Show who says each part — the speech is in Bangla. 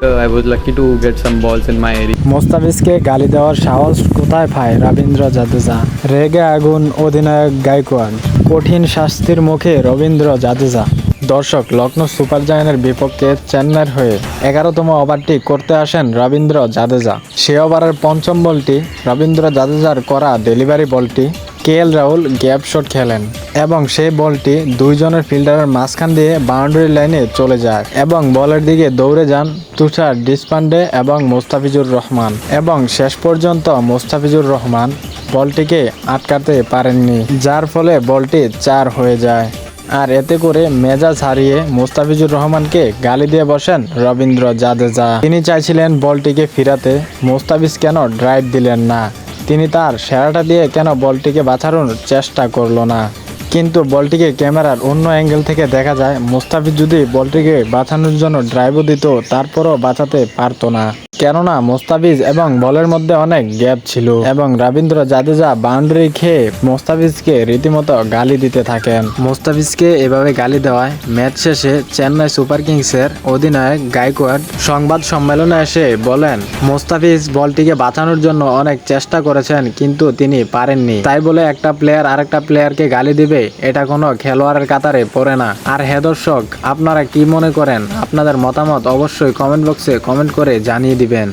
Speaker 1: I was lucky to get some balls in my area.
Speaker 2: মোস্তাফিজকে গালি দেওয়ার সাহস কোথায় পায় রবীন্দ্র জাদেজা? রেগে আগুন অধিনায়ক গায়কোয়াড়, কঠিন শাস্তির মুখে রবীন্দ্র জাদেজা। দর্শক, লখনৌ সুপার জায়ান্টের বিপক্ষে চেন্নাইয়ের হয়ে 11তম ওভারটি করতে আসেন রবীন্দ্র জাদেজা। সে ওভারের পঞ্চম বলটি রবীন্দ্র জাদেজার করা ডেলিভারি বলটি কেএল রাহুল গ্যাপ শট খেলেন এবং সেই বলটি দুইজনের ফিল্ডারের মাঝখান দিয়ে বাউন্ডারি লাইনে চলে যায় এবং বলের দিকে দৌড়ে যান তুষার দেশপান্ডে এবং মোস্তাফিজুর রহমান এবং শেষ পর্যন্ত মোস্তাফিজুর রহমান বলটিকে আটকাতে পারেননি, যার ফলে বলটি 4 হয়ে যায়। আর এতে করে মেজাজ হারিয়ে মোস্তাফিজুর রহমানকে গালি দিয়ে বসেন রবীন্দ্র জাদেজা। তিনি চাইছিলেন বলটিকে ফিরাতে, মোস্তাফিজ কেন ড্রাইভ দিলেন না, তিনি তার সেরাটা দিয়ে কেন বলটিকে বাঁচানোর চেষ্টা করলো না। কিন্তু বলটিকে ক্যামেরার অন্য অ্যাঙ্গেল থেকে দেখা যায় মোস্তাফিজ যদি বলটিকে বাঁচানোর জন্য ড্রাইভও দিত তারপরও বাঁচাতে পারতো না, কেননা মোস্তাফিজ এবং বলের মধ্যে অনেক গ্যাপ ছিল এবং রবীন্দ্র জাদেজা বাউন্ডারি খেয়ে মোস্তাফিজকে রীতিমতো গালি দিতে থাকেন। মোস্তাফিজকে এভাবে গালি দেওয়ায় ম্যাচ শেষে চেন্নাই সুপার কিংসের অধিনায়ক গায়কোয়াড় সংবাদ সম্মেলনে এসে বলেন, মোস্তাফিজ বলটিকে বাঁচানোর জন্য অনেক চেষ্টা করেছেন কিন্তু তিনি পারেননি, তাই বলে একটা প্লেয়ার আরেকটা প্লেয়ারকে গালি দিবে এটা কোনো খেলোয়াড়ের কাতারে পড়ে না। আর হে দর্শক, আপনারা কি মনে করেন? আপনাদের মতামত অবশ্যই কমেন্ট বক্সে কমেন্ট করে জানিয়ে দিবেন।